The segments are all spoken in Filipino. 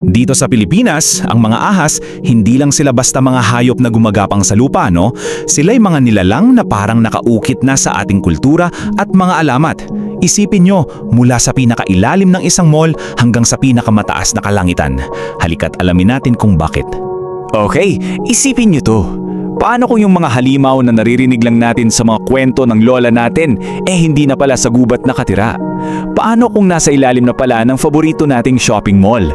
Dito sa Pilipinas, ang mga ahas, hindi lang sila basta mga hayop na gumagapang sa lupa, no? Sila'y mga nilalang na parang nakaukit na sa ating kultura at mga alamat. Isipin nyo, mula sa pinakailalim ng isang mall hanggang sa pinakamataas na kalangitan. Halika't alamin natin kung bakit. Okay, isipin nyo to. Paano kung yung mga halimaw na naririnig lang natin sa mga kwento ng lola natin, hindi na pala sa gubat nakatira? Paano kung nasa ilalim na pala ng paborito nating shopping mall?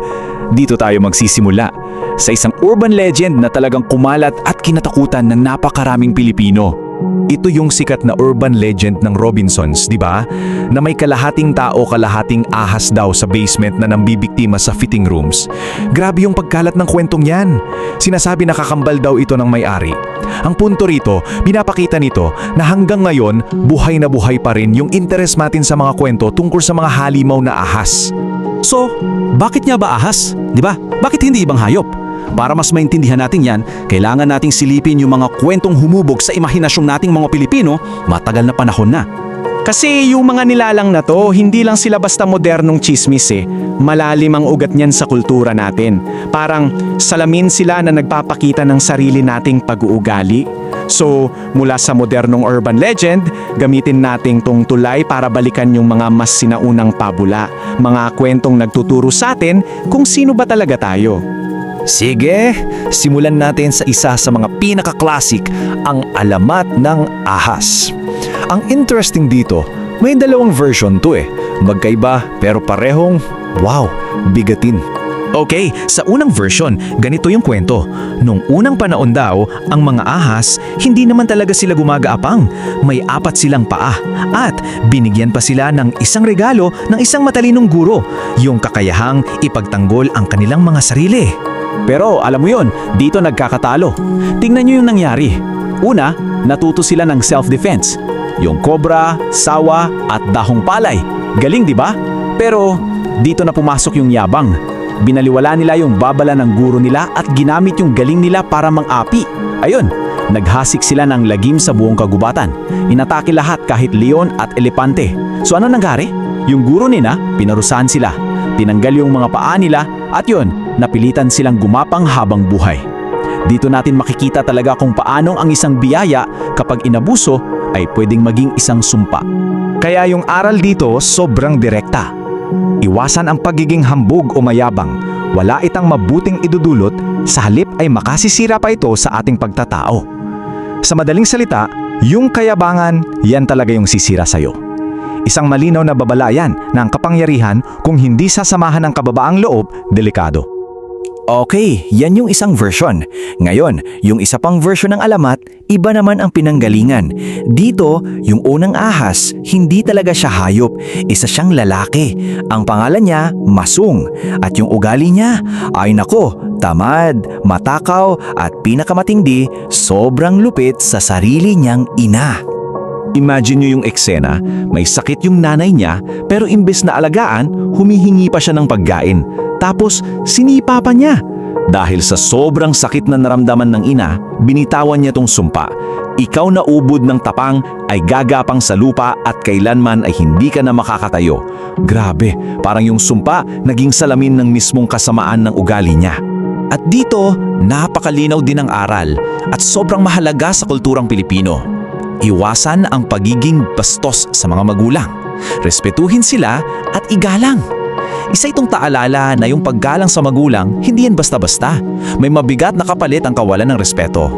Dito tayo magsisimula, sa isang urban legend na talagang kumalat at kinatakutan ng napakaraming Pilipino. Ito yung sikat na urban legend ng Robinsons, di ba? Na may kalahating tao, kalahating ahas daw sa basement na nambibiktima sa fitting rooms. Grabe yung pagkalat ng kwentong yan. Sinasabi nakakambal daw ito ng may-ari. Ang punto rito, pinapakita nito na hanggang ngayon, buhay na buhay pa rin yung interest natin sa mga kwento tungkol sa mga halimaw na ahas. So, bakit nga ba ahas? Di ba? Bakit hindi ibang hayop? Para mas maintindihan natin yan, kailangan nating silipin yung mga kwentong humubog sa imahinasyong nating mga Pilipino matagal na panahon na. Kasi yung mga nilalang na to, hindi lang sila basta modernong chismis Malalim ang ugat niyan sa kultura natin. Parang salamin sila na nagpapakita ng sarili nating pag-uugali. So, mula sa modernong urban legend, gamitin nating tong tulay para balikan yung mga mas sinaunang pabula. Mga kwentong nagtuturo sa atin kung sino ba talaga tayo. Sige, simulan natin sa isa sa mga pinaka-classic, ang alamat ng ahas. Ang interesting dito, may dalawang version to Magkaiba pero parehong, wow, bigatin. Okay, sa unang version, ganito yung kwento. Nung unang panahon daw, ang mga ahas, hindi naman talaga sila gumagaapang. May 4 silang paa. At binigyan pa sila ng isang regalo ng isang matalinong guro, yung kakayahang ipagtanggol ang kanilang mga sarili. Pero alam mo yon, dito nagkakatalo. Tingnan nyo yung nangyari. Una, natuto sila ng self-defense. Yung kobra, sawa at dahong palay. Galing, di ba? Pero dito na pumasok yung yabang. Binaliwala nila yung babala ng guro nila at ginamit yung galing nila para mang-api. Ayun, naghasik sila ng lagim sa buong kagubatan. Inatake lahat kahit leon at elepante. So ano nangyari? Yung guro nila, pinarusahan sila. Tinanggal yung mga paa nila at yun, napilitan silang gumapang habang buhay. Dito natin makikita talaga kung paanong ang isang biyaya kapag inabuso ay pwedeng maging isang sumpa. Kaya yung aral dito sobrang direkta. Iwasan ang pagiging hambog o mayabang. Wala itang mabuting idudulot, sa halip ay makasisira pa ito sa ating pagtatao. Sa madaling salita, yung kayabangan, yan talaga yung sisira sa'yo. Isang malinaw na babala yan na ang kapangyarihan kung hindi sasamahan ng kababaang loob, delikado. Okay, yan yung isang version. Ngayon, yung isa pang version ng alamat, iba naman ang pinanggalingan. Dito, yung unang ahas, hindi talaga siya hayop. Isa siyang lalaki. Ang pangalan niya, Masung. At yung ugali niya, ay nako, tamad, matakaw, at pinakamatindi, sobrang lupit sa sarili niyang ina. Imagine nyo yung eksena, may sakit yung nanay niya pero imbes na alagaan, humihingi pa siya ng pagkain. Tapos sinipa pa niya. Dahil sa sobrang sakit na naramdaman ng ina, binitawan niya tong sumpa. Ikaw na ubod ng tapang ay gagapang sa lupa at kailanman ay hindi ka na makakatayo. Grabe, parang yung sumpa naging salamin ng mismong kasamaan ng ugali niya. At dito, napakalinaw din ang aral at sobrang mahalaga sa kulturang Pilipino. Iwasan ang pagiging bastos sa mga magulang. Respetuhin sila at igalang. Isa itong taalala na yung paggalang sa magulang, hindi yan basta-basta. May mabigat na kapalit ang kawalan ng respeto.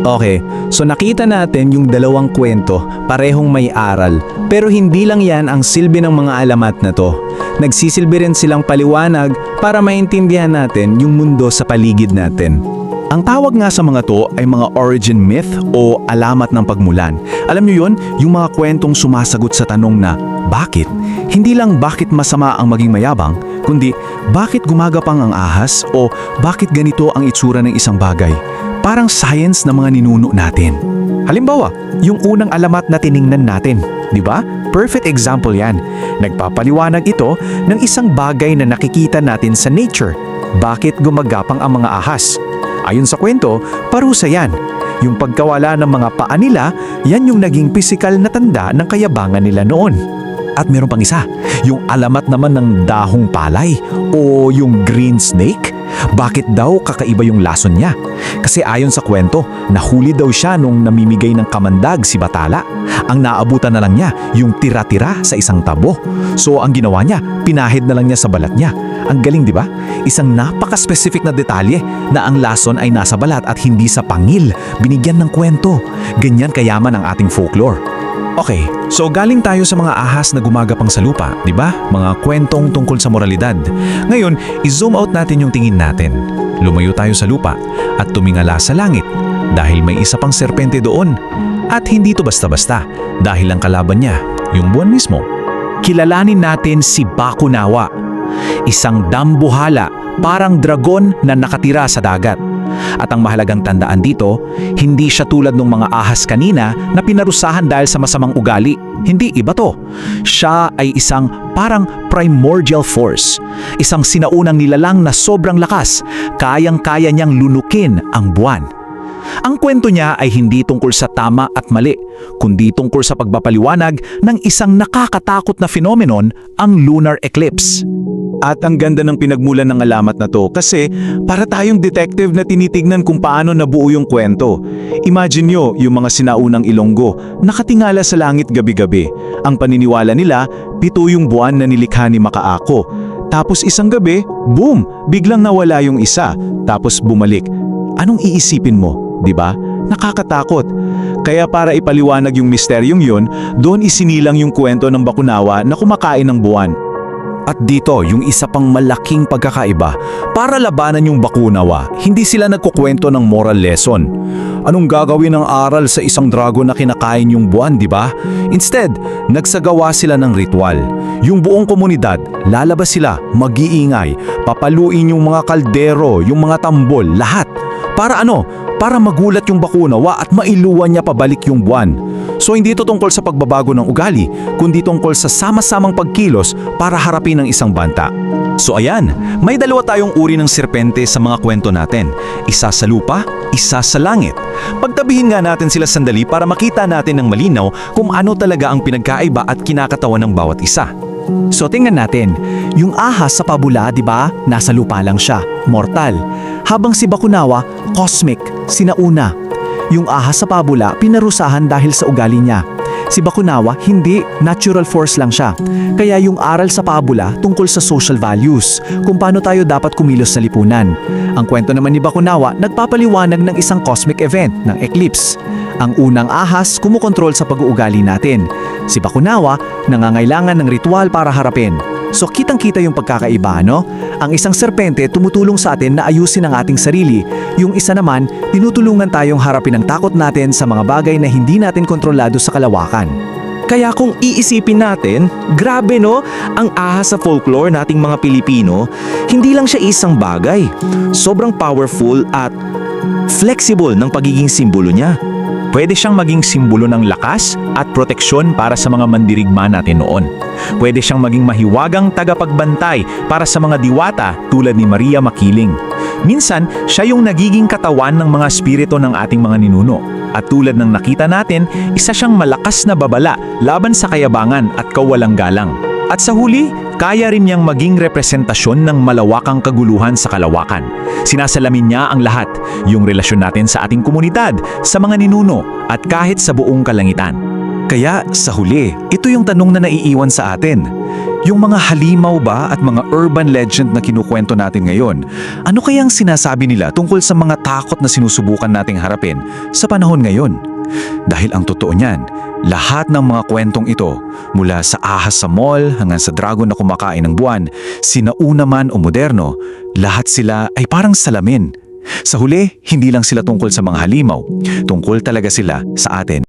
Okay, so nakita natin yung dalawang kwento, parehong may aral. Pero hindi lang yan ang silbi ng mga alamat na to. Nagsisilbi rin silang paliwanag para maintindihan natin yung mundo sa paligid natin. Ang tawag nga sa mga to ay mga origin myth o alamat ng pagmulan. Alam niyo yon, yung mga kwentong sumasagot sa tanong na, bakit? Hindi lang bakit masama ang maging mayabang, kundi bakit gumagapang ang ahas o bakit ganito ang itsura ng isang bagay. Parang science na mga ninuno natin. Halimbawa, yung unang alamat na tiningnan natin, di ba? Perfect example yan. Nagpapaliwanag ito ng isang bagay na nakikita natin sa nature. Bakit gumagapang ang mga ahas? Ayon sa kwento, parusa yan. Yung pagkawala ng mga paa nila, yan yung naging pisikal na tanda ng kayabangan nila noon. At meron pang isa, yung alamat naman ng dahong palay o yung green snake. Bakit daw kakaiba yung lason niya? Kasi ayon sa kwento, nahuli daw siya nung namimigay ng kamandag si Batala. Ang naabutan na lang niya yung tira-tira sa isang tabo. So ang ginawa niya, pinahid na lang niya sa balat niya. Ang galing, di ba? Isang napaka-specific na detalye na ang lason ay nasa balat at hindi sa pangil. Binigyan ng kwento. Ganyan kayaman ang ating folklore. Okay, so galing tayo sa mga ahas na gumagapang sa lupa, di ba? Mga kwentong tungkol sa moralidad. Ngayon, i-zoom out natin yung tingin natin. Lumayo tayo sa lupa at tumingala sa langit dahil may isa pang serpente doon. At hindi to basta-basta dahil ang kalaban niya, yung buwan mismo. Kilalanin natin si Bakunawa, isang dambuhala, parang dragon na nakatira sa dagat. At ang mahalagang tandaan dito, hindi siya tulad ng mga ahas kanina na pinarusahan dahil sa masamang ugali. Hindi iba to. Siya ay isang parang primordial force. Isang sinaunang nilalang na sobrang lakas. Kayang-kaya niyang lunukin ang buwan. Ang kwento niya ay hindi tungkol sa tama at mali, kundi tungkol sa pagpapaliwanag ng isang nakakatakot na phenomenon, ang lunar eclipse. At ang ganda ng pinagmulan ng alamat na to kasi para tayong detective na tinitignan kung paano nabuo yung kwento. Imagine nyo yung mga sinaunang Ilonggo nakatingala sa langit gabi-gabi. Ang paniniwala nila, 7 yung buwan na nilikha ni Makaako. Tapos isang gabi, boom, biglang nawala yung isa. Tapos bumalik. Anong iisipin mo, di ba? Nakakatakot. Kaya para ipaliwanag yung misteryong yun, doon isinilang yung kwento ng Bakunawa na kumakain ng buwan. At dito, yung isa pang malaking pagkakaiba, para labanan yung Bakunawa, hindi sila nagkukwento ng moral lesson. Anong gagawin ng aral sa isang dragon na kinakain yung buwan, di ba? Instead, nagsagawa sila ng ritual. Yung buong komunidad, lalabas sila, mag-iingay, papaluin yung mga kaldero, yung mga tambol, lahat. Para ano? Para magulat yung Bakunawa at mailuwan niya pabalik yung buwan. So hindi ito tungkol sa pagbabago ng ugali, kundi tungkol sa sama-samang pagkilos para harapin ang isang banta. So ayan, may dalawa tayong uri ng serpente sa mga kwento natin. Isa sa lupa, isa sa langit. Pagtabihin nga natin sila sandali para makita natin ng malinaw kung ano talaga ang pinagkaiba at kinakatawan ng bawat isa. So tingnan natin, yung ahas sa pabula, di ba? Nasa lupa lang siya, mortal. Habang si Bakunawa, cosmic, sinauna. Yung ahas sa pabula, pinarusahan dahil sa ugali niya. Si Bakunawa, hindi, natural force lang siya. Kaya yung aral sa pabula tungkol sa social values, kung paano tayo dapat kumilos sa lipunan. Ang kwento naman ni Bakunawa, nagpapaliwanag ng isang cosmic event, ng eclipse. Ang unang ahas, kumukontrol sa pag-uugali natin. Si Bakunawa, nangangailangan ng ritual para harapin. So kitang-kita yung pagkakaiba, no? Ang isang serpente tumutulong sa atin na ayusin ang ating sarili. Yung isa naman, tinutulungan tayong harapin ang takot natin sa mga bagay na hindi natin kontrolado sa kalawakan. Kaya kung iisipin natin, grabe no, ang ahas sa folklore nating mga Pilipino, hindi lang siya isang bagay. Sobrang powerful at flexible ng pagiging simbolo niya. Pwede siyang maging simbolo ng lakas at proteksyon para sa mga mandirigma natin noon. Pwede siyang maging mahiwagang tagapagbantay para sa mga diwata tulad ni Maria Makiling. Minsan, siya yung nagiging katawan ng mga spirito ng ating mga ninuno. At tulad ng nakita natin, isa siyang malakas na babala laban sa kayabangan at kawalang galang. At sa huli, kaya rin niyang maging representasyon ng malawakang kaguluhan sa kalawakan. Sinasalamin niya ang lahat, yung relasyon natin sa ating komunidad, sa mga ninuno, at kahit sa buong kalangitan. Kaya sa huli, ito yung tanong na naiiwan sa atin. Yung mga halimaw ba at mga urban legend na kinukwento natin ngayon, ano kayang sinasabi nila tungkol sa mga takot na sinusubukan nating harapin sa panahon ngayon? Dahil ang totoo niyan, lahat ng mga kwentong ito, mula sa ahas sa mall hanggang sa dragon na kumakain ng buwan, sinauna man o moderno, lahat sila ay parang salamin. Sa huli, hindi lang sila tungkol sa mga halimaw, tungkol talaga sila sa atin.